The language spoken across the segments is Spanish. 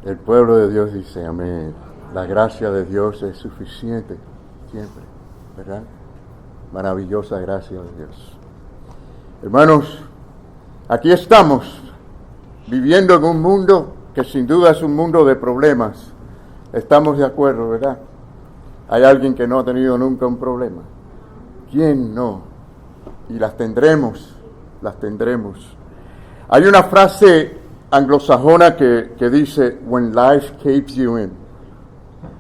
El pueblo de Dios dice amén. La gracia de Dios es suficiente siempre, ¿verdad? Maravillosa gracia de Dios. Hermanos, aquí estamos viviendo en un mundo que sin duda es un mundo de problemas. Estamos de acuerdo, ¿verdad? Hay alguien que no ha tenido nunca un problema. ¿Quién no? Y las tendremos. Hay una frase anglosajona que dice, when life caves you in.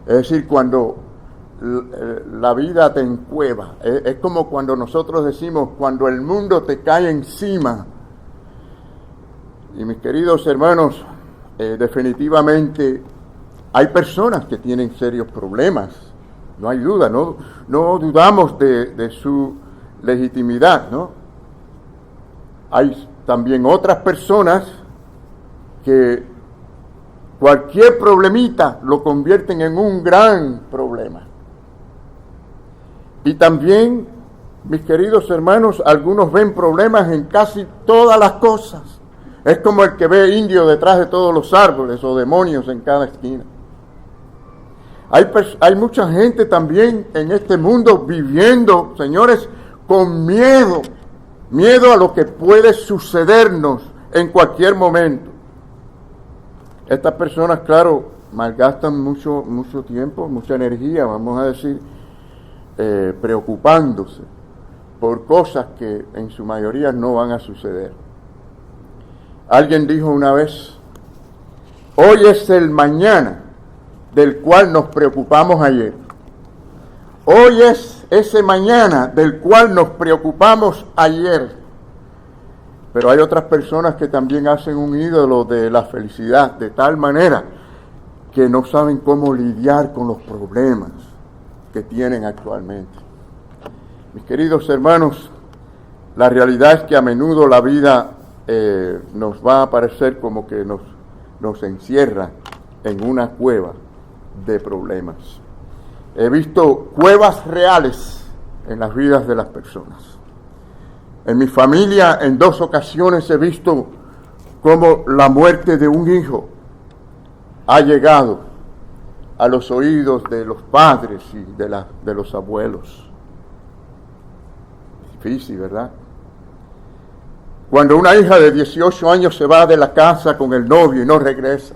Es decir, cuando la vida te encueva. Es como cuando nosotros decimos, cuando el mundo te cae encima. Y mis queridos hermanos, definitivamente hay personas que tienen serios problemas. No hay duda, no dudamos de su legitimidad, ¿no? Hay también otras personas que cualquier problemita lo convierten en un gran problema. Y también, mis queridos hermanos, algunos ven problemas en casi todas las cosas. Es como el que ve indio detrás de todos los árboles o demonios en cada esquina. Hay mucha gente también en este mundo viviendo, señores, con miedo a lo que puede sucedernos en cualquier momento. Estas personas, claro, malgastan mucho tiempo, mucha energía, vamos a decir, preocupándose por cosas que en su mayoría no van a suceder. Alguien dijo una vez, hoy es el mañana del cual nos preocupamos ayer. Hoy es ese mañana del cual nos preocupamos ayer. Pero hay otras personas que también hacen un ídolo de la felicidad, de tal manera que no saben cómo lidiar con los problemas que tienen actualmente. Mis queridos hermanos, la realidad es que a menudo la vida nos va a parecer como que nos encierra en una cueva de problemas. He visto cuevas reales en las vidas de las personas. En mi familia, en 2 ocasiones he visto cómo la muerte de un hijo ha llegado a los oídos de los padres y de los abuelos. Difícil, ¿verdad? Cuando una hija de 18 años se va de la casa con el novio y no regresa.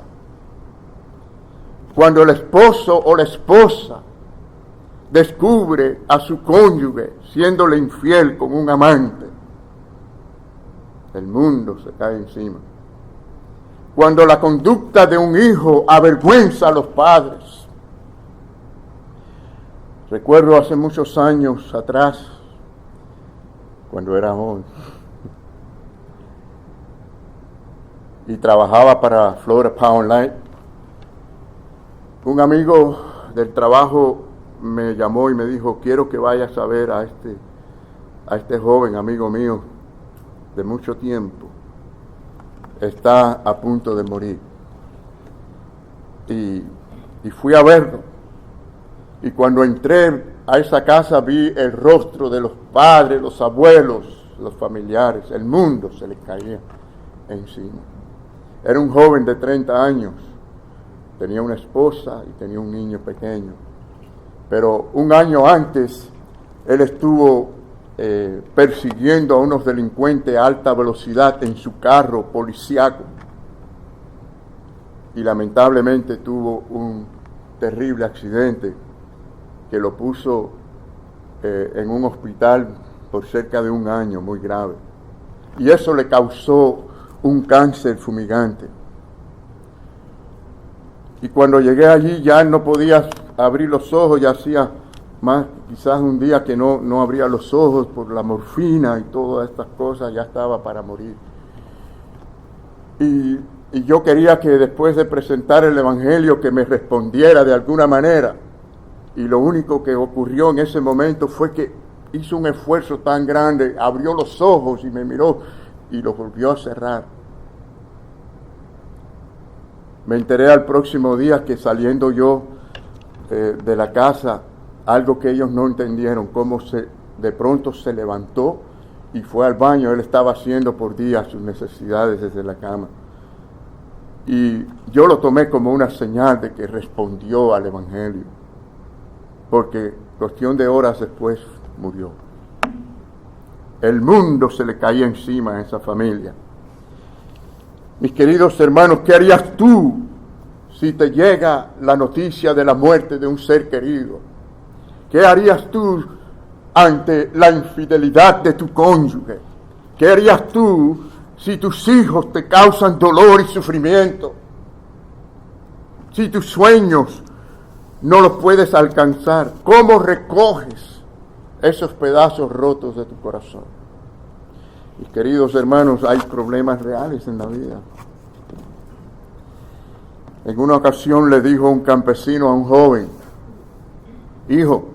Cuando el esposo o la esposa descubre a su cónyuge siéndole infiel con un amante, el mundo se cae encima. Cuando la conducta de un hijo avergüenza a los padres. Recuerdo hace muchos años atrás, cuando era joven, y trabajaba para Florida Power Line, un amigo del trabajo me llamó y me dijo, quiero que vayas a ver a este joven amigo mío de mucho tiempo. Está a punto de morir. Y fui a verlo. Y cuando entré a esa casa vi el rostro de los padres, los abuelos, los familiares. El mundo se le caía encima. Era un joven de 30 años. Tenía una esposa y tenía un niño pequeño. Pero un año antes, él estuvo persiguiendo a unos delincuentes a alta velocidad en su carro policíaco. Y lamentablemente tuvo un terrible accidente que lo puso en un hospital por cerca de un año, muy grave. Y eso le causó un cáncer fumigante. Y cuando llegué allí ya no podía abrir los ojos, ya hacía más, quizás un día que no abría los ojos por la morfina y todas estas cosas, ya estaba para morir. Y yo quería que después de presentar el Evangelio que me respondiera de alguna manera. Y lo único que ocurrió en ese momento fue que hizo un esfuerzo tan grande, abrió los ojos y me miró y los volvió a cerrar. Me enteré al próximo día que saliendo yo de la casa, algo que ellos no entendieron, cómo de pronto se levantó y fue al baño. Él estaba haciendo por días sus necesidades desde la cama. Y yo lo tomé como una señal de que respondió al Evangelio, porque cuestión de horas después murió. El mundo se le caía encima a esa familia. Mis queridos hermanos, ¿qué harías tú si te llega la noticia de la muerte de un ser querido? ¿Qué harías tú ante la infidelidad de tu cónyuge? ¿Qué harías tú si tus hijos te causan dolor y sufrimiento? Si tus sueños no los puedes alcanzar, ¿cómo recoges esos pedazos rotos de tu corazón? Mis queridos hermanos, hay problemas reales en la vida. En una ocasión le dijo un campesino a un joven: hijo,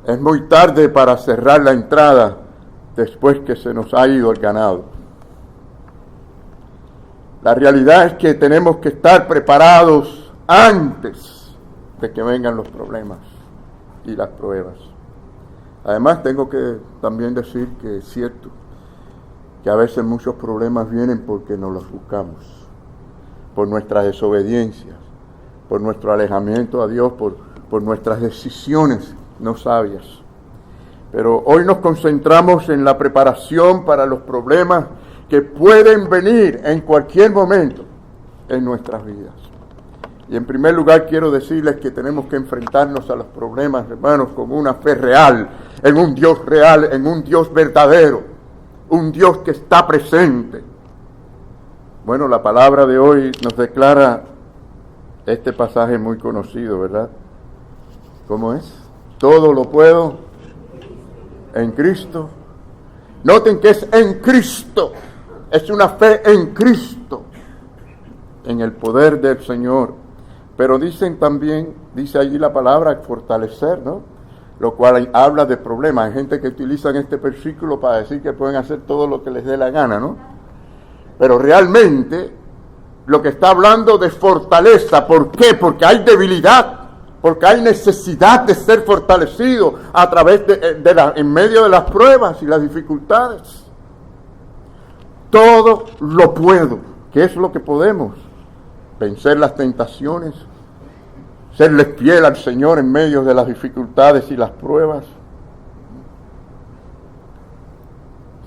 es muy tarde para cerrar la entrada después que se nos ha ido el ganado. La realidad es que tenemos que estar preparados antes de que vengan los problemas y las pruebas. Además, tengo que también decir que es cierto que a veces muchos problemas vienen porque nos los buscamos, por nuestras desobediencias, por nuestro alejamiento a Dios, por nuestras decisiones no sabias. Pero hoy nos concentramos en la preparación para los problemas que pueden venir en cualquier momento en nuestras vidas. Y en primer lugar quiero decirles que tenemos que enfrentarnos a los problemas, hermanos, con una fe real, en un Dios real, en un Dios verdadero, un Dios que está presente. Bueno, la palabra de hoy nos declara este pasaje muy conocido, ¿verdad? ¿Cómo es? Todo lo puedo en Cristo. Noten que es en Cristo. Es una fe en Cristo, en el poder del Señor. Pero dicen también, dice allí la palabra, fortalecer, ¿no? Lo cual habla de problemas. Hay gente que utiliza este versículo para decir que pueden hacer todo lo que les dé la gana, ¿no? Pero realmente lo que está hablando de fortaleza. ¿Por qué? Porque hay debilidad, porque hay necesidad de ser fortalecido a través en medio de las pruebas y las dificultades. Todo lo puedo. ¿Qué es lo que podemos? Vencer las tentaciones, serle fiel al Señor en medio de las dificultades y las pruebas,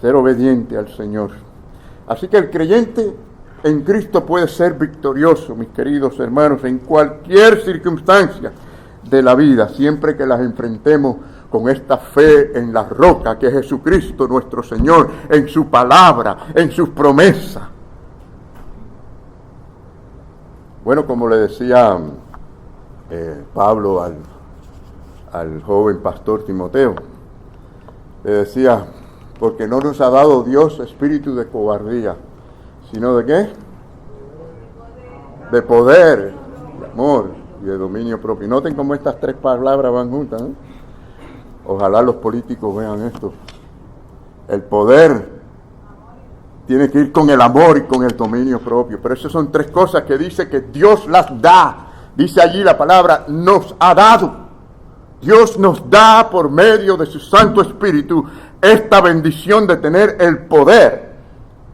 ser obediente al Señor. Así que el creyente en Cristo puede ser victorioso, mis queridos hermanos, en cualquier circunstancia de la vida, siempre que las enfrentemos con esta fe en la roca que es Jesucristo nuestro Señor, en su palabra, en sus promesas. Bueno, como le decía Pablo al joven pastor Timoteo, le decía, porque no nos ha dado Dios espíritu de cobardía, sino de ¿qué? De poder, de amor y de dominio propio. Y noten cómo estas tres palabras van juntas, ¿no? Ojalá los políticos vean esto. El poder tiene que ir con el amor y con el dominio propio. Pero esas son tres cosas que dice que Dios las da. Dice allí la palabra, nos ha dado. Dios nos da por medio de su Santo Espíritu esta bendición de tener el poder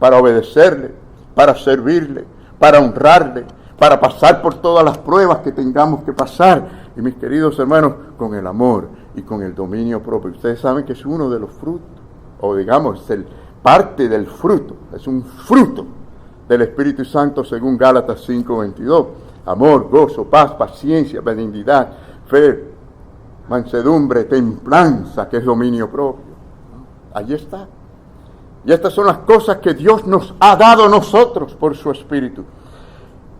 para obedecerle, para servirle, para honrarle, para pasar por todas las pruebas que tengamos que pasar. Y mis queridos hermanos, con el amor y con el dominio propio. Ustedes saben que es uno de los frutos, o digamos, es parte del fruto, es un fruto del Espíritu Santo según Gálatas 5:22. Amor, gozo, paz, paciencia, benignidad, fe, mansedumbre, templanza, que es dominio propio. Allí está. Y estas son las cosas que Dios nos ha dado a nosotros por su Espíritu.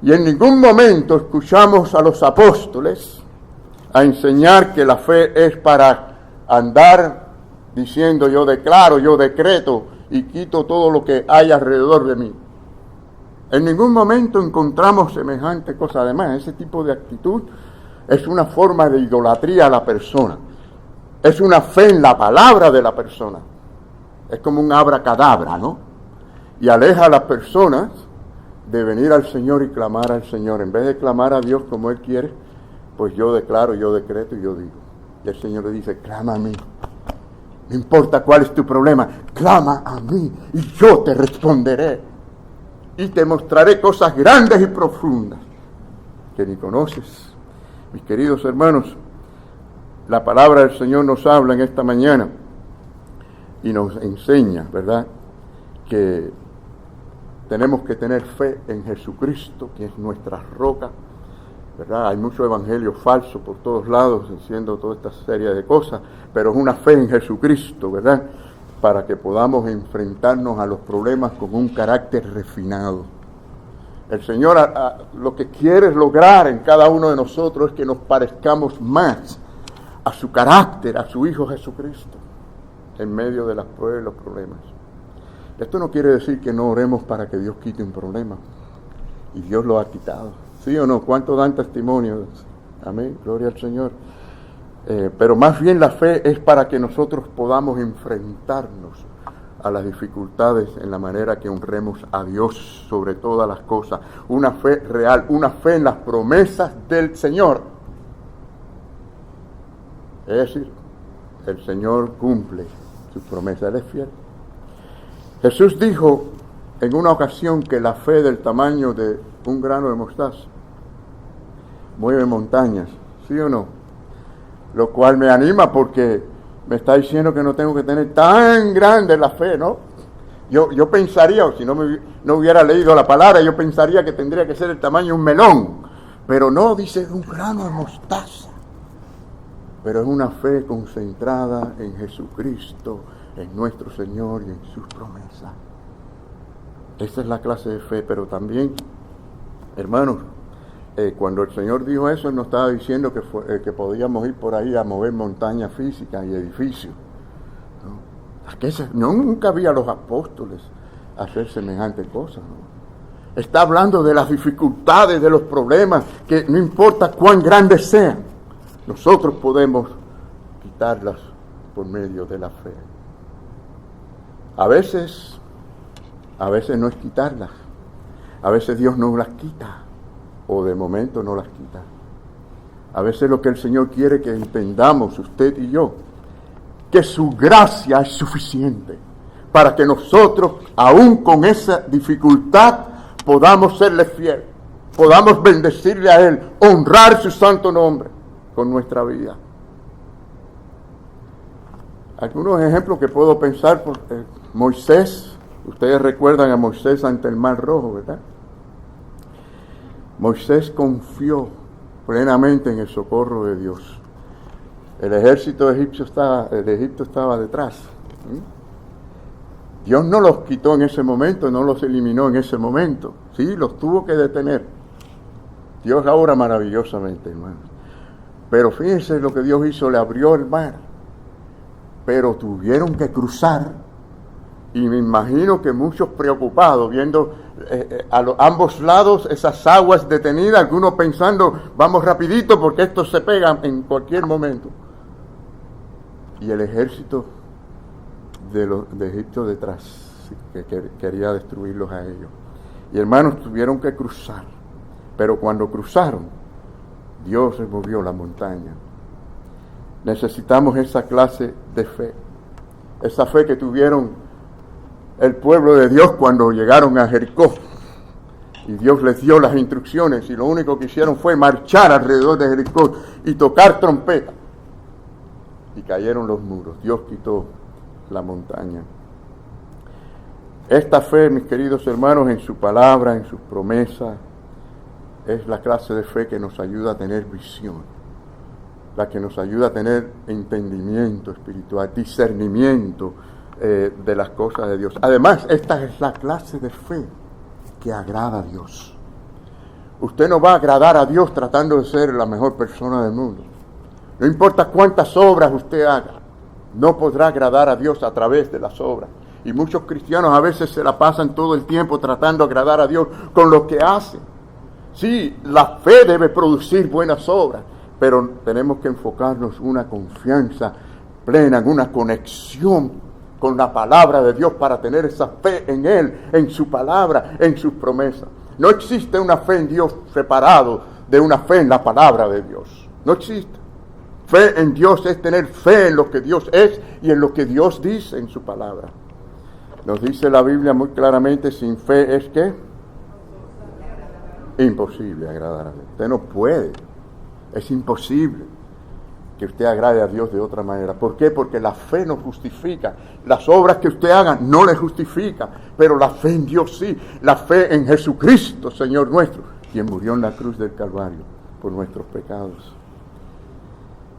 Y en ningún momento escuchamos a los apóstoles a enseñar que la fe es para andar diciendo yo declaro, yo decreto y quito todo lo que hay alrededor de mí. En ningún momento encontramos semejante cosa. Además, ese tipo de actitud es una forma de idolatría a la persona. Es una fe en la palabra de la persona. Es como un abracadabra, ¿no? Y aleja a las personas de venir al Señor y clamar al Señor. En vez de clamar a Dios como Él quiere, pues yo declaro, yo decreto y yo digo. Y el Señor le dice, clama a mí. No importa cuál es tu problema, clama a mí y yo te responderé. y te mostraré cosas grandes y profundas que ni conoces. Mis queridos hermanos, la palabra del Señor nos habla en esta mañana y nos enseña, ¿verdad?, que tenemos que tener fe en Jesucristo, que es nuestra roca, ¿verdad? Hay mucho evangelio falso por todos lados diciendo toda esta serie de cosas, pero es una fe en Jesucristo, ¿verdad?, para que podamos enfrentarnos a los problemas con un carácter refinado. El Señor lo que quiere lograr en cada uno de nosotros es que nos parezcamos más a su carácter, a su Hijo Jesucristo, en medio de las pruebas y los problemas. Esto no quiere decir que no oremos para que Dios quite un problema, y Dios lo ha quitado. ¿Sí o no? ¿Cuántos dan testimonio? Amén, gloria al Señor. Pero más bien la fe es para que nosotros podamos enfrentarnos a las dificultades en la manera que honremos a Dios sobre todas las cosas. Una fe real, una fe en las promesas del Señor. Es decir, el Señor cumple sus promesas, Él es fiel. Jesús dijo en una ocasión que la fe del tamaño de un grano de mostaza mueve montañas, ¿sí o no? Lo cual me anima porque me está diciendo que no tengo que tener tan grande la fe, ¿no? Yo pensaría, o si no hubiera leído la palabra, yo pensaría que tendría que ser el tamaño de un melón, pero no, dice un grano de mostaza. Pero es una fe concentrada en Jesucristo, en nuestro Señor y en sus promesas. Esa es la clase de fe, pero también, hermanos, cuando el Señor dijo eso, Él no estaba diciendo que podíamos ir por ahí a mover montañas físicas y edificios. ¿No? Nunca vi a los apóstoles hacer semejante cosa, ¿no? Está hablando de las dificultades, de los problemas, que no importa cuán grandes sean, nosotros podemos quitarlas por medio de la fe. A veces no es quitarlas, a veces Dios no las quita, o de momento no las quita. A veces lo que el Señor quiere que entendamos, usted y yo, que su gracia es suficiente para que nosotros, aún con esa dificultad, podamos serle fiel, podamos bendecirle a Él, honrar su santo nombre con nuestra vida. Algunos ejemplos que puedo pensar por Moisés. Ustedes recuerdan a Moisés ante el Mar Rojo, ¿verdad? Moisés confió plenamente en el socorro de Dios. El ejército de Egipto estaba detrás. Dios no los quitó en ese momento, no los eliminó en ese momento. Sí, los tuvo que detener. Dios obra maravillosamente, hermano. Pero fíjense lo que Dios hizo, le abrió el mar. Pero tuvieron que cruzar. Y me imagino que muchos preocupados, viendo a ambos lados esas aguas detenidas, algunos pensando, vamos rapidito porque estos se pegan en cualquier momento. Y el ejército de Egipto detrás, que quería destruirlos a ellos. Y hermanos, tuvieron que cruzar. Pero cuando cruzaron, Dios removió la montaña. Necesitamos esa clase de fe. Esa fe que tuvieron el pueblo de Dios cuando llegaron a Jericó. Y Dios les dio las instrucciones y lo único que hicieron fue marchar alrededor de Jericó y tocar trompeta. Y cayeron los muros. Dios quitó la montaña. Esta fe, mis queridos hermanos, en su palabra, en sus promesas, es la clase de fe que nos ayuda a tener visión, la que nos ayuda a tener entendimiento espiritual, discernimiento de las cosas de Dios. Además, esta es la clase de fe que agrada a Dios. Usted no va a agradar a Dios tratando de ser la mejor persona del mundo. No importa cuántas obras usted haga, no podrá agradar a Dios a través de las obras. Y muchos cristianos a veces se la pasan todo el tiempo tratando de agradar a Dios con lo que hacen. Sí, la fe debe producir buenas obras, pero tenemos que enfocarnos en una confianza plena, en una conexión con la palabra de Dios para tener esa fe en Él, en su palabra, en sus promesas. No existe una fe en Dios separado de una fe en la palabra de Dios. No existe. Fe en Dios es tener fe en lo que Dios es y en lo que Dios dice en su palabra. Nos dice la Biblia muy claramente, sin fe es ¿qué? imposible agradar a Dios. Usted no puede. Es imposible que usted agrade a Dios de otra manera. ¿Por qué? Porque la fe no justifica. Las obras que usted haga no le justifica, pero la fe en Dios sí. La fe en Jesucristo, Señor nuestro, quien murió en la cruz del Calvario por nuestros pecados.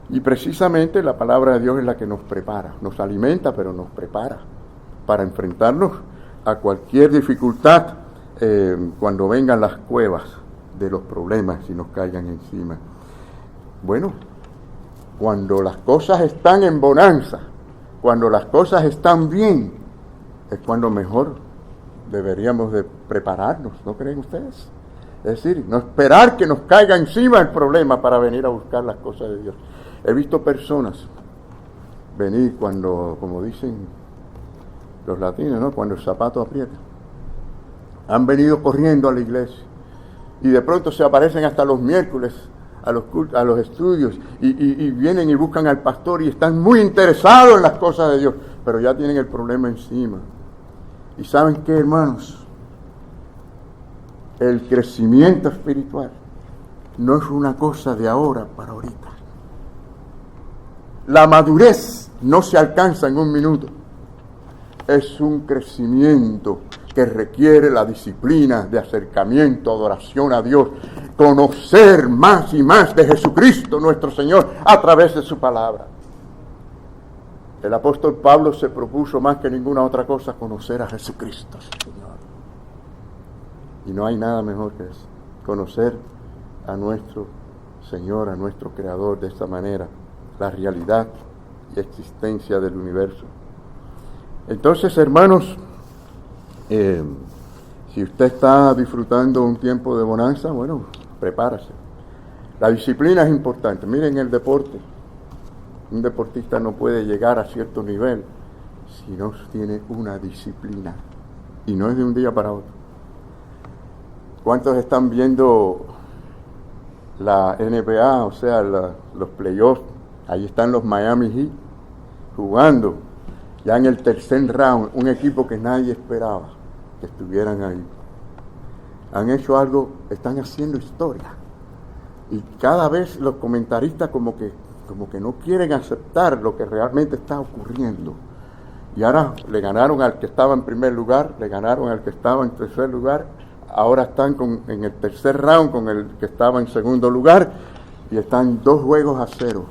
Y precisamente la palabra de Dios es la que nos prepara. Nos alimenta, pero nos prepara para enfrentarnos a cualquier dificultad cuando vengan las cuevas de los problemas y nos caigan encima. Bueno, cuando las cosas están en bonanza, cuando las cosas están bien, es cuando mejor deberíamos de prepararnos, ¿no creen ustedes? Es decir, no esperar que nos caiga encima el problema para venir a buscar las cosas de Dios. He visto personas venir cuando, como dicen los latinos, ¿no?, cuando el zapato aprieta. Han venido corriendo a la iglesia y de pronto se aparecen hasta los miércoles a los estudios y vienen y buscan al pastor y están muy interesados en las cosas de Dios, pero ya tienen el problema encima. ¿Y saben qué, hermanos? El crecimiento espiritual no es una cosa de ahora para ahorita. La madurez no se alcanza en un minuto. Es un crecimiento que requiere la disciplina de acercamiento, adoración a Dios, conocer más y más de Jesucristo nuestro Señor a través de su palabra. El apóstol Pablo se propuso más que ninguna otra cosa conocer a Jesucristo, Señor. Y no hay nada mejor que eso, conocer a nuestro Señor, a nuestro Creador de esta manera, la realidad y existencia del universo. Entonces, hermanos, si usted está disfrutando un tiempo de bonanza, bueno, prepárase. La disciplina es importante. Miren el deporte. Un deportista no puede llegar a cierto nivel si no tiene una disciplina. Y no es de un día para otro. ¿Cuántos están viendo la NBA, o sea, los playoffs? Ahí están los Miami Heat jugando. Ya en el tercer round, un equipo que nadie esperaba que estuvieran ahí. Han hecho algo, están haciendo historia. Y cada vez los comentaristas como que no quieren aceptar lo que realmente está ocurriendo. Y ahora le ganaron al que estaba en primer lugar, le ganaron al que estaba en tercer lugar, ahora están en el tercer round con el que estaba en segundo lugar y están 2-0.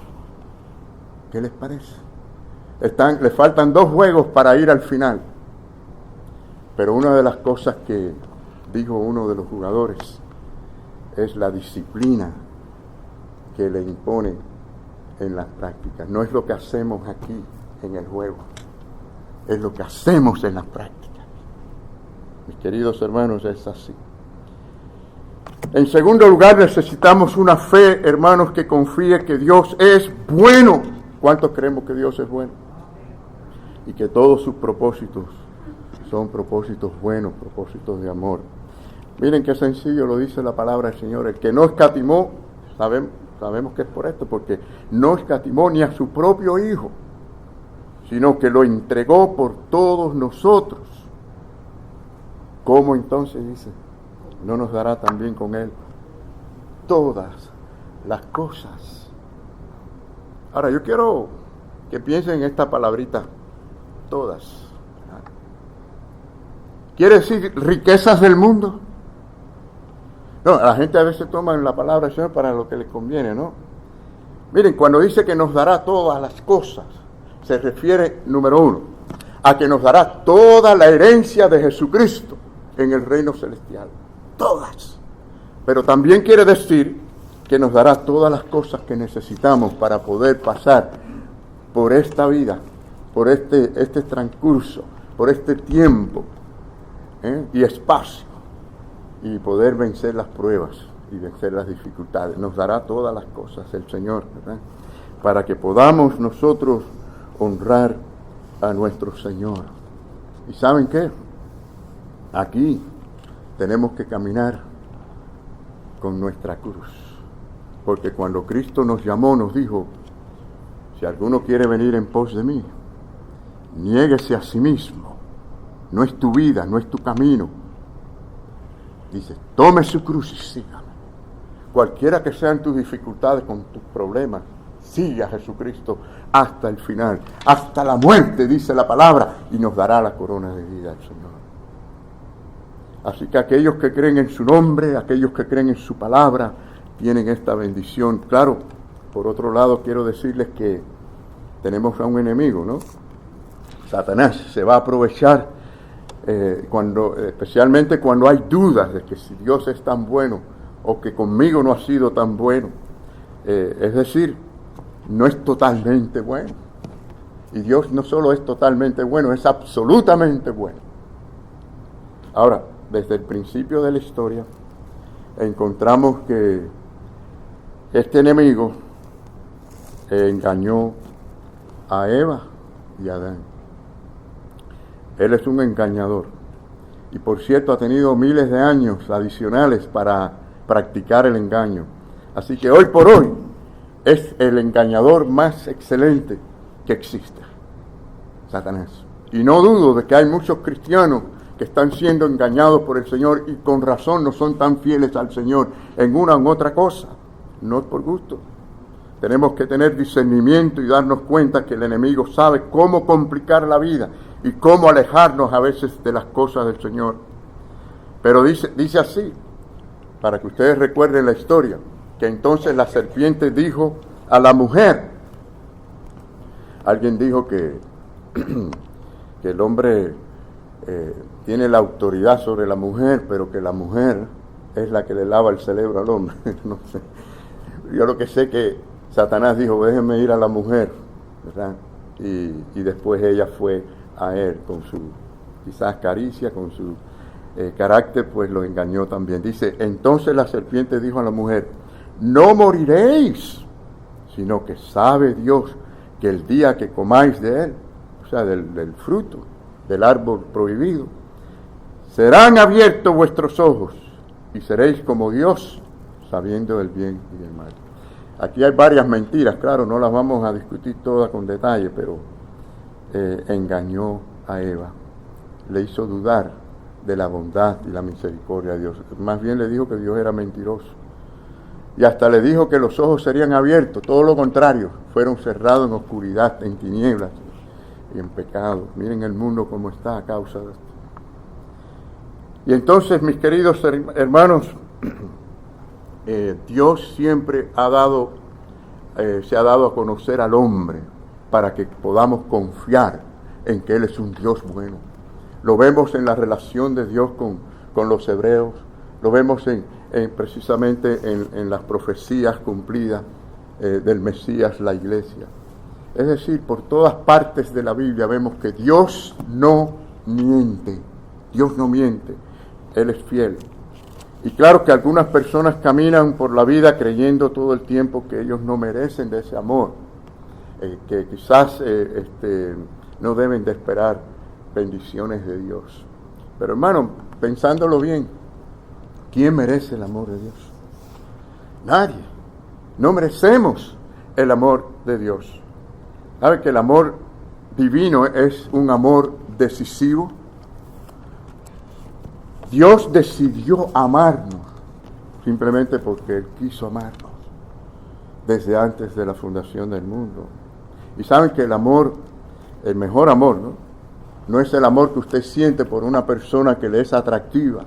¿Qué les parece? Le faltan 2 juegos para ir al final. Pero una de las cosas que dijo uno de los jugadores es la disciplina que le imponen en las prácticas. No es lo que hacemos aquí en el juego, es lo que hacemos en las prácticas. Mis queridos hermanos, es así. En segundo lugar, necesitamos una fe, hermanos, que confíe que Dios es bueno. ¿Cuántos creemos que Dios es bueno? Y que todos sus propósitos son propósitos buenos, propósitos de amor. Miren qué sencillo lo dice la palabra del Señor. El que no escatimó, sabemos que es por esto, porque no escatimó ni a su propio Hijo, sino que lo entregó por todos nosotros. ¿Cómo entonces, dice, no nos dará también con Él todas las cosas? Ahora, yo quiero que piensen en esta palabrita, todas. ¿Quiere decir riquezas del mundo? No, la gente a veces toma la palabra del Señor para lo que les conviene, ¿no? Miren, cuando dice que nos dará todas las cosas, se refiere, número 1, a que nos dará toda la herencia de Jesucristo en el reino celestial. Todas. Pero también quiere decir que nos dará todas las cosas que necesitamos para poder pasar por esta vida, por este transcurso, por este tiempo y espacio, y poder vencer las pruebas y vencer las dificultades. Nos dará todas las cosas el Señor, ¿verdad?, para que podamos nosotros honrar a nuestro Señor. ¿Y saben qué? Aquí tenemos que caminar con nuestra cruz, porque cuando Cristo nos llamó, nos dijo: si alguno quiere venir en pos de mí, niéguese a sí mismo. No es tu vida, no es tu camino. Dice, tome su cruz y sígame. Cualquiera que sean tus dificultades con tus problemas, sigue a Jesucristo hasta el final, hasta la muerte, dice la palabra, y nos dará la corona de vida el Señor. Así que aquellos que creen en su nombre, aquellos que creen en su palabra, tienen esta bendición. Claro, por otro lado quiero decirles que tenemos a un enemigo, ¿no? Satanás se va a aprovechar especialmente cuando hay dudas de que si Dios es tan bueno o que conmigo no ha sido tan bueno. Es decir, no es totalmente bueno. Y Dios no solo es totalmente bueno, es absolutamente bueno. Ahora, desde el principio de la historia, encontramos que este enemigo engañó a Eva y a Adán. Él es un engañador. Y por cierto, ha tenido miles de años adicionales para practicar el engaño. Así que hoy por hoy es el engañador más excelente que existe, Satanás. Y no dudo de que hay muchos cristianos que están siendo engañados por el Señor y con razón no son tan fieles al Señor en una u otra cosa, no por gusto. Tenemos que tener discernimiento y darnos cuenta que el enemigo sabe cómo complicar la vida y cómo alejarnos a veces de las cosas del Señor. Pero dice así, para que ustedes recuerden la historia, que entonces la serpiente dijo a la mujer, alguien dijo que el hombre tiene la autoridad sobre la mujer, pero que la mujer es la que le lava el cerebro al hombre. No sé. Yo lo que sé que Satanás dijo, déjenme ir a la mujer, ¿verdad? Y después ella fue a él con su quizás caricia, con su carácter, pues lo engañó también. Dice, entonces la serpiente dijo a la mujer, no moriréis, sino que sabe Dios que el día que comáis de él, o sea, del fruto, del árbol prohibido, serán abiertos vuestros ojos y seréis como Dios, sabiendo el bien y el mal. Aquí hay varias mentiras, claro, no las vamos a discutir todas con detalle, pero engañó a Eva, le hizo dudar de la bondad y la misericordia de Dios. Más bien le dijo que Dios era mentiroso. Y hasta le dijo que los ojos serían abiertos, todo lo contrario, fueron cerrados en oscuridad, en tinieblas y en pecado. Miren el mundo como está a causa de esto. Y entonces, mis queridos hermanos, Dios siempre se ha dado a conocer al hombre para que podamos confiar en que Él es un Dios bueno. Lo vemos en la relación de Dios con los hebreos, lo vemos precisamente en las profecías cumplidas del Mesías, la iglesia. Es decir, por todas partes de la Biblia vemos que Dios no miente, Dios no miente, Él es fiel. Y claro que algunas personas caminan por la vida creyendo todo el tiempo que ellos no merecen de ese amor, que quizás no deben de esperar bendiciones de Dios. Pero hermano, pensándolo bien, ¿quién merece el amor de Dios? Nadie. No merecemos el amor de Dios. ¿Sabe que el amor divino es un amor decisivo? Dios decidió amarnos simplemente porque Él quiso amarnos desde antes de la fundación del mundo. Y saben que el amor, el mejor amor, no es el amor que usted siente por una persona que le es atractiva,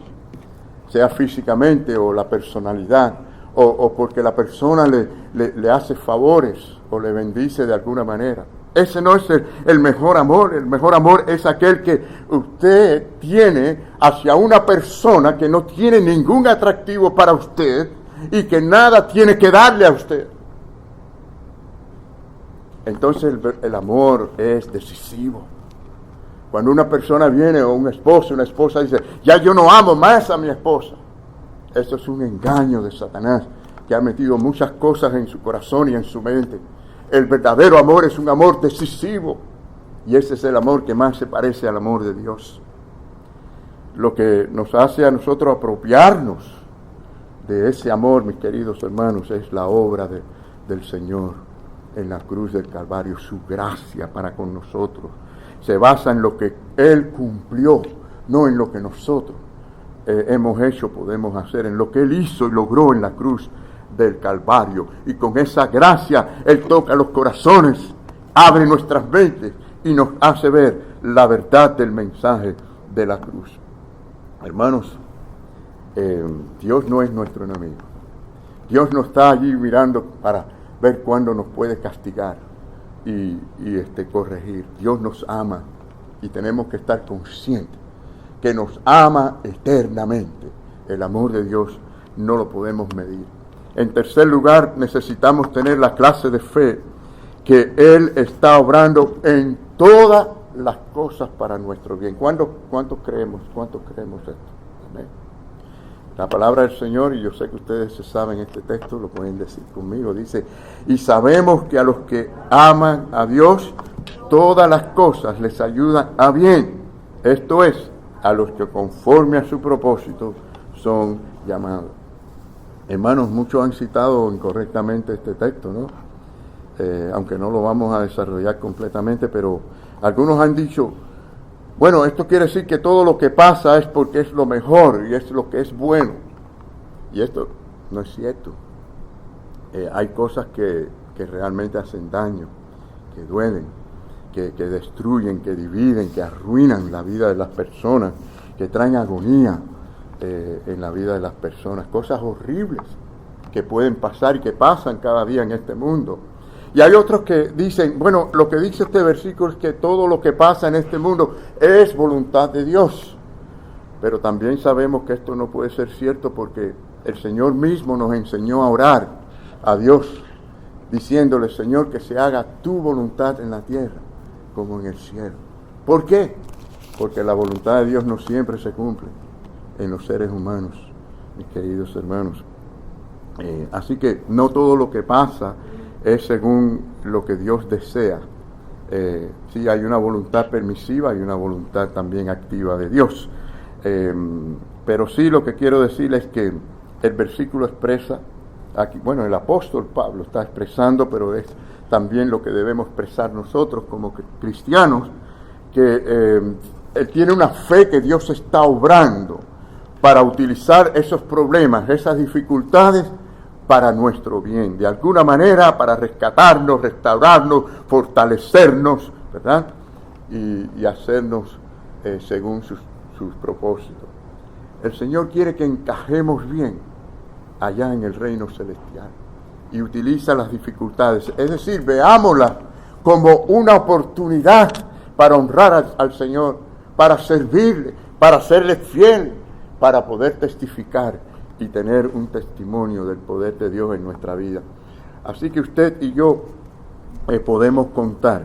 sea físicamente o la personalidad, o porque la persona le hace favores o le bendice de alguna manera. Ese no es el mejor amor. El mejor amor es aquel que usted tiene hacia una persona que no tiene ningún atractivo para usted y que nada tiene que darle a usted. Entonces el amor es decisivo. Cuando una persona viene, o un esposo, una esposa dice, ya yo no amo más a mi esposa. Eso es un engaño de Satanás, que ha metido muchas cosas en su corazón y en su mente. El verdadero amor es un amor decisivo, y ese es el amor que más se parece al amor de Dios. Lo que nos hace a nosotros apropiarnos de ese amor, mis queridos hermanos, es la obra del Señor en la cruz del Calvario, su gracia para con nosotros. Se basa en lo que Él cumplió, no en lo que nosotros hemos hecho, podemos hacer, en lo que Él hizo y logró en la cruz del Calvario. Y con esa gracia Él toca los corazones, abre nuestras mentes y nos hace ver la verdad del mensaje de la cruz. Hermanos, Dios no es nuestro enemigo. Dios no está allí mirando para ver cuándo nos puede castigar y corregir. Dios nos ama y tenemos que estar conscientes que nos ama eternamente. El amor de Dios no lo podemos medir. En tercer lugar, necesitamos tener la clase de fe que Él está obrando en todas las cosas para nuestro bien. ¿Cuánto creemos esto? Amén. La palabra del Señor, y yo sé que ustedes se saben este texto, lo pueden decir conmigo, dice: y sabemos que a los que aman a Dios, todas las cosas les ayudan a bien. Esto es, a los que conforme a su propósito son llamados. Hermanos, muchos han citado incorrectamente este texto, ¿no? Aunque no lo vamos a desarrollar completamente, pero algunos han dicho, bueno, esto quiere decir que todo lo que pasa es porque es lo mejor y es lo que es bueno. Y esto no es cierto. Hay cosas que realmente hacen daño, que duelen, que destruyen, que dividen, que arruinan la vida de las personas, que traen agonía en la vida de las personas. Cosas horribles que pueden pasar y que pasan cada día en este mundo. Y hay otros que dicen, bueno, lo que dice este versículo es que todo lo que pasa en este mundo es voluntad de Dios. Pero también sabemos que esto no puede ser cierto porque el Señor mismo nos enseñó a orar a Dios, diciéndole: Señor, que se haga tu voluntad en la tierra como en el cielo. ¿Por qué? Porque la voluntad de Dios no siempre se cumple en los seres humanos, mis queridos hermanos. Así que no todo lo que pasa es según lo que Dios desea. Sí, hay una voluntad permisiva y una voluntad también activa de Dios. Pero sí, lo que quiero decir es que el versículo expresa, aquí, bueno, el apóstol Pablo está expresando, pero es también lo que debemos expresar nosotros como cristianos, que él tiene una fe que Dios está obrando para utilizar esos problemas, esas dificultades, para nuestro bien, de alguna manera para rescatarnos, restaurarnos, fortalecernos, ¿verdad? Y hacernos según sus propósitos. El Señor quiere que encajemos bien allá en el reino celestial y utiliza las dificultades, es decir, veámoslas como una oportunidad para honrar al Señor, para servirle, para serle fiel, para poder testificar y tener un testimonio del poder de Dios en nuestra vida. Así que usted y yo podemos contar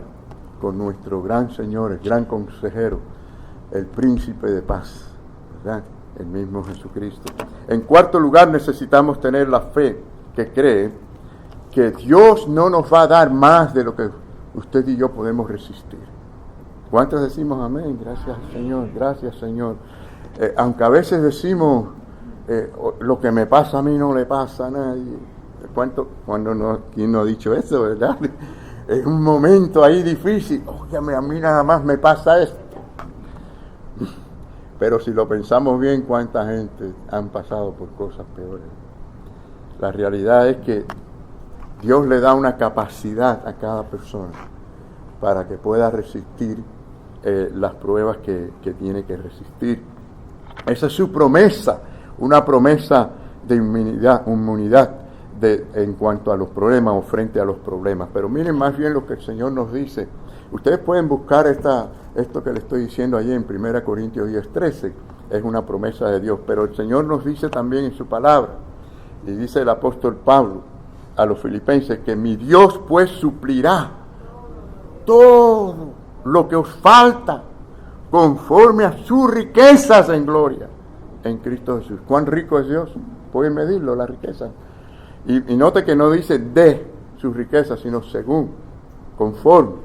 con nuestro gran Señor, el gran consejero, el príncipe de paz, ¿verdad? El mismo Jesucristo. En cuarto lugar, necesitamos tener la fe que cree que Dios no nos va a dar más de lo que usted y yo podemos resistir. ¿Cuántos decimos amén? Gracias Señor, gracias Señor. Aunque a veces decimos, lo que me pasa a mí no le pasa a nadie. ¿Quién no ha dicho eso, verdad? Es un momento ahí difícil. Óyame, a mí nada más me pasa esto. Pero si lo pensamos bien, ¿cuánta gente han pasado por cosas peores? La realidad es que Dios le da una capacidad a cada persona para que pueda resistir las pruebas que tiene que resistir. Esa es su promesa. Una promesa de inmunidad en cuanto a los problemas o frente a los problemas. Pero miren más bien lo que el Señor nos dice. Ustedes pueden buscar esto que le estoy diciendo allí en 1 Corintios 10:13. Es una promesa de Dios. Pero el Señor nos dice también en su palabra, y dice el apóstol Pablo a los filipenses, que mi Dios pues suplirá todo lo que os falta conforme a sus riquezas en gloria en Cristo Jesús. ¿Cuán rico es Dios? Pueden medirlo, la riqueza. Y note que no dice de sus riquezas, sino según, conforme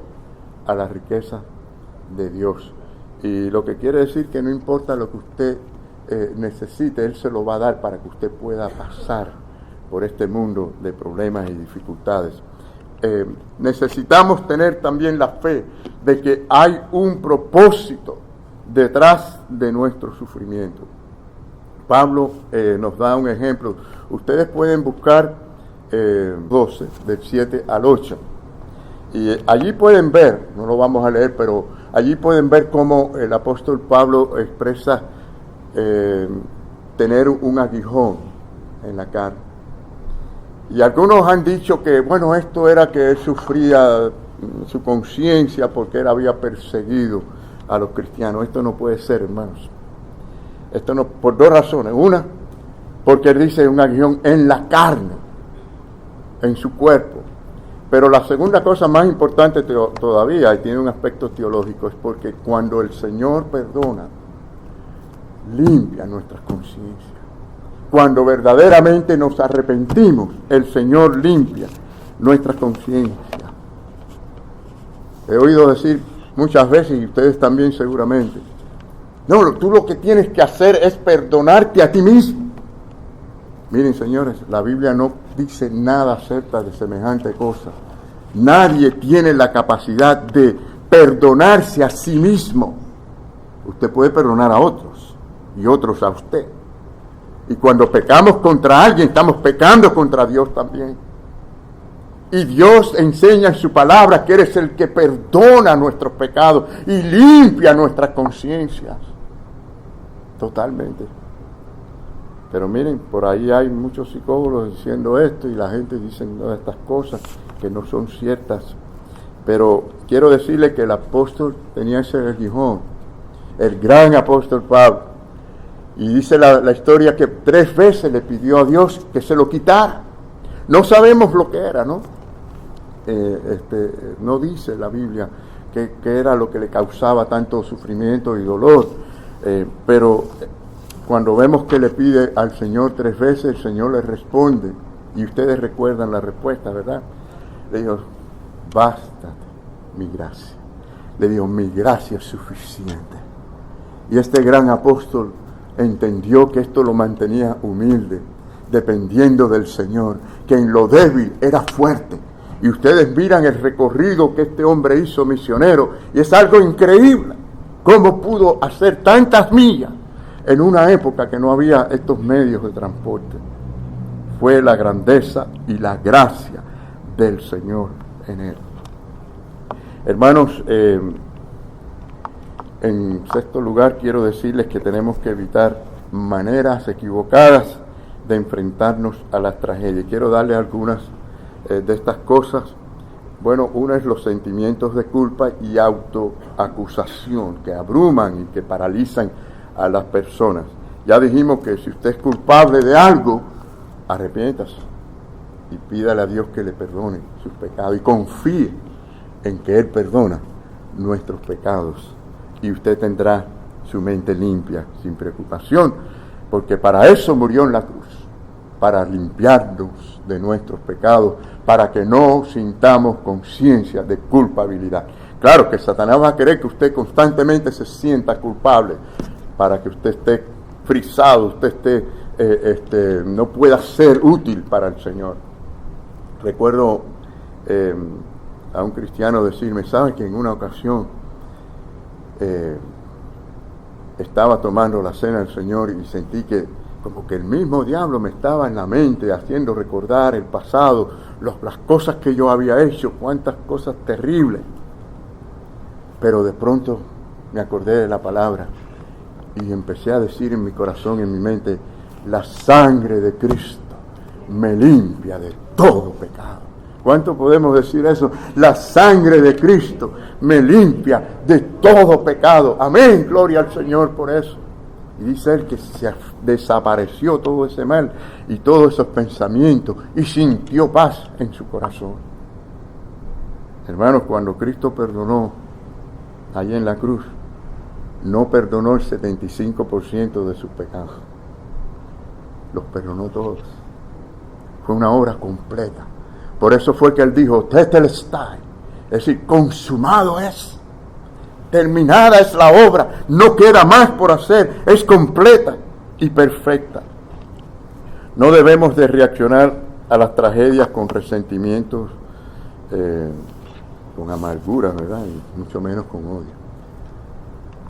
a la riqueza de Dios. Y lo que quiere decir que no importa lo que usted necesite, Él se lo va a dar para que usted pueda pasar por este mundo de problemas y dificultades. Necesitamos tener también la fe de que hay un propósito detrás de nuestro sufrimiento. Pablo nos da un ejemplo. Ustedes pueden buscar 12, del 7 al 8. Y allí pueden ver, no lo vamos a leer, pero allí pueden ver cómo el apóstol Pablo expresa tener un aguijón en la carne. Y algunos han dicho que, bueno, esto era que él sufría su conciencia porque él había perseguido a los cristianos. Esto no puede ser, hermanos. Esto no, por dos razones. Una, porque él dice un aguijón en la carne, en su cuerpo. Pero la segunda cosa más importante todavía, y tiene un aspecto teológico, es porque cuando el Señor perdona, limpia nuestras conciencias. Cuando verdaderamente nos arrepentimos, el Señor limpia nuestra conciencia. He oído decir muchas veces, y ustedes también seguramente, no, tú lo que tienes que hacer es perdonarte a ti mismo. Miren, señores, la Biblia no dice nada acerca de semejante cosa. Nadie tiene la capacidad de perdonarse a sí mismo. Usted puede perdonar a otros y otros a usted. Y cuando pecamos contra alguien, estamos pecando contra Dios también. Y Dios enseña en su palabra que Él es el que perdona nuestros pecados y limpia nuestras conciencias. Totalmente. Pero miren, por ahí hay muchos psicólogos diciendo esto y la gente diciendo estas cosas que no son ciertas. Pero quiero decirle que el apóstol tenía ese aguijón, el gran apóstol Pablo. Y dice la historia que 3 veces le pidió a Dios que se lo quitara. No sabemos lo que era, ¿no? No dice la Biblia que era lo que le causaba tanto sufrimiento y dolor. Pero cuando vemos que le pide al Señor 3 veces, el Señor le responde. Y ustedes recuerdan la respuesta, ¿verdad? Le dijo, bástate mi gracia. Le dijo, mi gracia es suficiente. Y este gran apóstol entendió que esto lo mantenía humilde, dependiendo del Señor, que en lo débil era fuerte. Y ustedes miran el recorrido que este hombre hizo misionero, y es algo increíble, cómo pudo hacer tantas millas en una época que no había estos medios de transporte. Fue la grandeza y la gracia del Señor en él. Hermanos, en sexto lugar, quiero decirles que tenemos que evitar maneras equivocadas de enfrentarnos a las tragedias. Quiero darles algunas de estas cosas. Bueno, una es los sentimientos de culpa y autoacusación que abruman y que paralizan a las personas. Ya dijimos que si usted es culpable de algo, arrepiéntase y pídale a Dios que le perdone sus pecados y confíe en que Él perdona nuestros pecados. Y usted tendrá su mente limpia, sin preocupación, porque para eso murió en la cruz, para limpiarnos de nuestros pecados, para que no sintamos conciencia de culpabilidad. Claro que Satanás va a querer que usted constantemente se sienta culpable, para que usted esté frisado, usted esté, no pueda ser útil para el Señor. Recuerdo a un cristiano decirme, ¿sabe que en una ocasión estaba tomando la cena del Señor y sentí que como que el mismo diablo me estaba en la mente haciendo recordar el pasado, las cosas que yo había hecho, cuántas cosas terribles? Pero de pronto me acordé de la palabra y empecé a decir en mi corazón, en mi mente, la sangre de Cristo me limpia de todo pecado. ¿Cuánto podemos decir eso? La sangre de Cristo me limpia de todo pecado. Amén, gloria al Señor por eso. Y dice él que se desapareció todo ese mal y todos esos pensamientos y sintió paz en su corazón. Hermanos, cuando Cristo perdonó allí en la cruz, no perdonó el 75% de sus pecados. Los perdonó todos. Fue una obra completa. Por eso fue que él dijo, tetelestai, es decir, consumado es, terminada es la obra, no queda más por hacer, es completa y perfecta. No debemos de reaccionar a las tragedias con resentimientos, con amargura, ¿verdad? Y mucho menos con odio.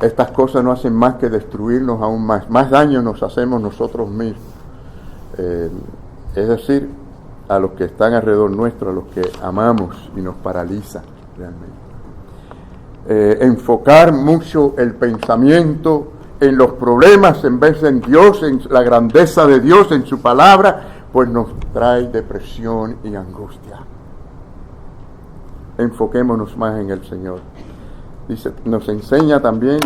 estas cosas no hacen más que destruirnos aún más. Más daño nos hacemos nosotros mismos. Es decir, a los que están alrededor nuestro, a los que amamos, y nos paraliza realmente. Enfocar mucho el pensamiento en los problemas en vez de en Dios, en la grandeza de Dios, en su palabra, pues nos trae depresión y angustia. Enfoquémonos más en el Señor. Dice, nos enseña también,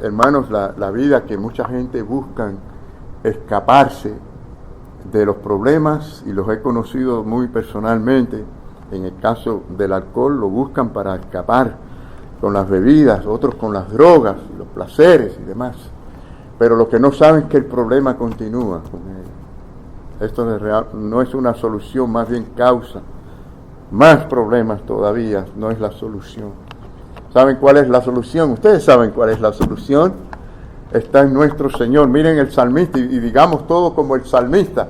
hermanos, la vida, que mucha gente busca escaparse de los problemas, y los he conocido muy personalmente. En el caso del alcohol, lo buscan para escapar con las bebidas, otros con las drogas, los placeres y demás. Pero lo que no saben es que el problema continúa con ellos. Esto no es una solución, más bien causa más problemas todavía, no es la solución. ¿Saben cuál es la solución? Ustedes saben cuál es la solución. Está en nuestro Señor. Miren el salmista, y digamos todo como el salmista: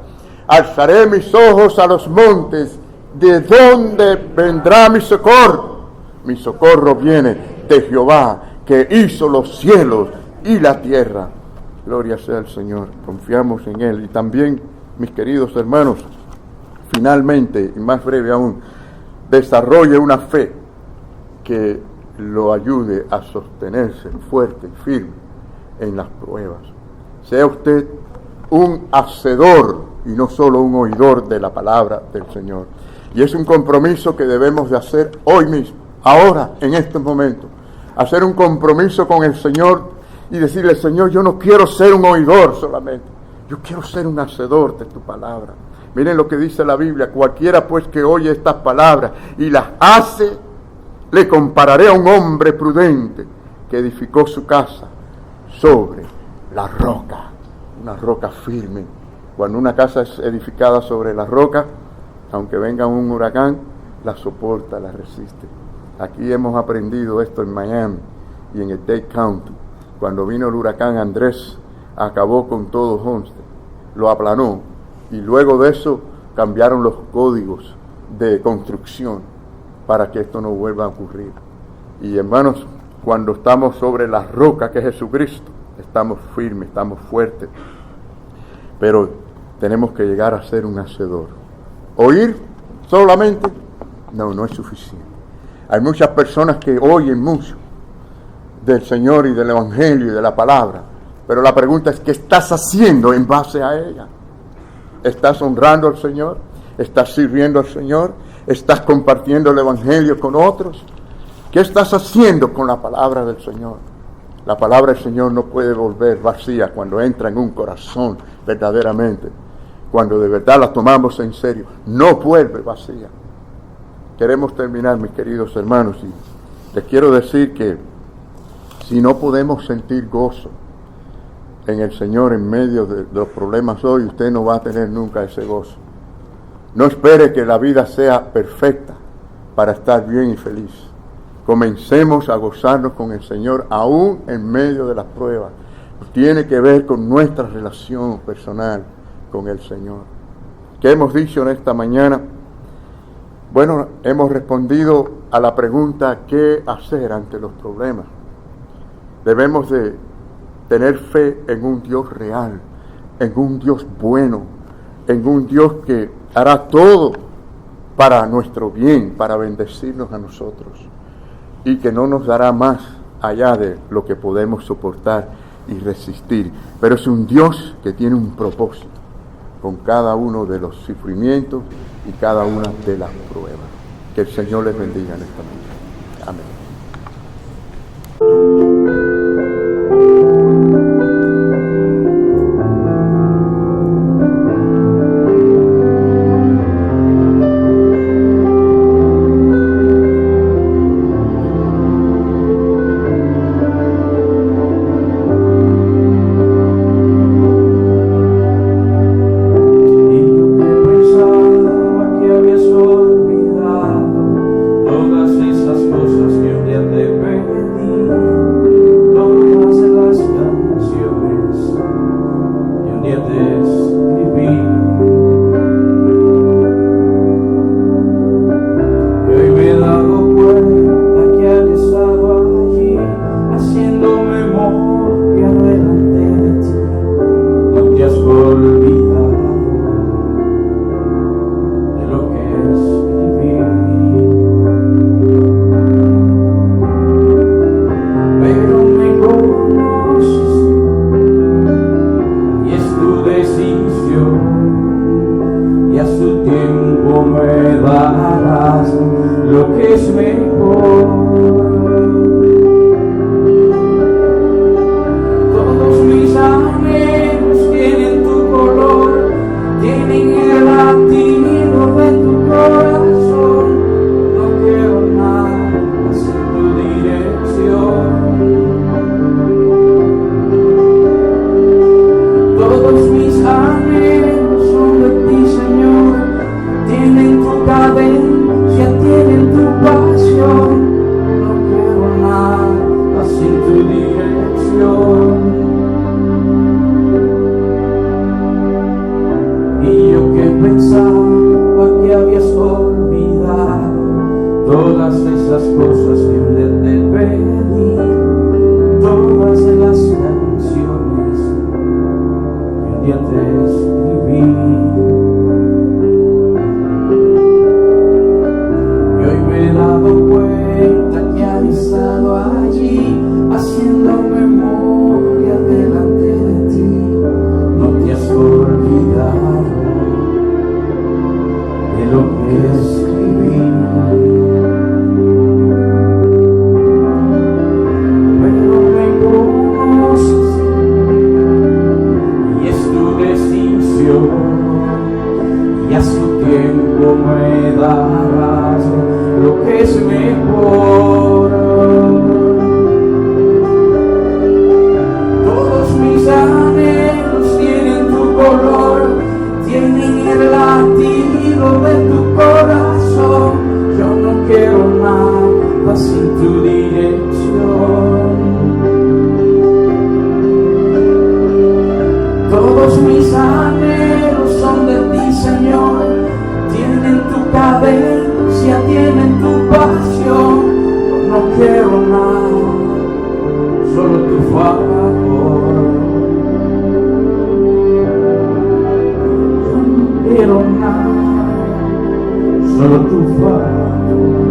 alzaré mis ojos a los montes, ¿de dónde vendrá mi socorro? Mi socorro viene de Jehová, que hizo los cielos y la tierra. Gloria sea al Señor, confiamos en Él. Y también, mis queridos hermanos, finalmente, y más breve aún, desarrolle una fe que lo ayude a sostenerse fuerte y firme en las pruebas. Sea usted un hacedor y no solo un oidor de la palabra del Señor. Y es un compromiso que debemos de hacer hoy mismo, ahora, en este momento. Hacer un compromiso con el Señor y decirle: Señor, yo no quiero ser un oidor solamente, yo quiero ser un hacedor de tu palabra. Miren lo que dice la Biblia: cualquiera pues que oye estas palabras y las hace, le compararé a un hombre prudente que edificó su casa sobre la roca, una roca firme. Cuando una casa es edificada sobre la roca, aunque venga un huracán, la soporta, la resiste. Aquí hemos aprendido esto en Miami y en el Dade County. Cuando vino el huracán Andrés, acabó con todo Homestead, lo aplanó, y luego de eso cambiaron los códigos de construcción para que esto no vuelva a ocurrir. Y hermanos, cuando estamos sobre la roca que es Jesucristo, estamos firmes, estamos fuertes, pero tenemos que llegar a ser un hacedor. Oír solamente no es suficiente. Hay muchas personas que oyen mucho del Señor y del Evangelio y de la palabra, pero la pregunta es: ¿qué estás haciendo en base a ella? ¿Estás honrando al Señor? ¿Estás sirviendo al Señor? ¿Estás compartiendo el Evangelio con otros? ¿Qué estás haciendo con la palabra del Señor? La palabra del Señor no puede volver vacía cuando entra en un corazón verdaderamente. Cuando de verdad la tomamos en serio, no vuelve vacía. Queremos terminar, mis queridos hermanos, y les quiero decir que si no podemos sentir gozo en el Señor en medio de los problemas hoy, usted no va a tener nunca ese gozo. No espere que la vida sea perfecta para estar bien y feliz. Comencemos a gozarnos con el Señor aún en medio de las pruebas. Tiene que ver con nuestra relación personal con el Señor. ¿Qué hemos dicho en esta mañana? Bueno, hemos respondido a la pregunta: ¿qué hacer ante los problemas? Debemos de tener fe en un Dios real, en un Dios bueno, en un Dios que hará todo para nuestro bien, para bendecirnos a nosotros, y que no nos dará más allá de lo que podemos soportar y resistir. Pero es un Dios que tiene un propósito con cada uno de los sufrimientos y cada una de las pruebas. Que el Señor les bendiga en esta mañana. Amén. Hoy me he dado cuenta que han estado allí haciendo que es mejor. Todos mis anhelos tienen tu color, tienen el latido de tu corazón. No quiero nada más en tu dirección. Todos mis anhelos son de ti, Señor, tienen tu cadencia, tienen tu pasión. No quiero nada más en tu dirección. Y yo que pensaba que habías olvidado todas esas cosas que un día te pedí, todas las canciones que un día te escribí. Y hoy me he dado cuenta que has estado allí, haciendo memoria delante de ti. No te has olvidado de lo que escribí. Pero me conoces y es tu decisión, y a su tiempo me darás lo que es mejor. Todos mis anhelos tienen tu color, tienen el latido de tu corazón. Yo no quiero nada sin tu dirección. Todos mis anhelos son de ti, Señor, tienen tu cadencia, tienen tu pasión. Yo no quiero nada, solo tu favor. Yo no quiero nada, solo tu favor.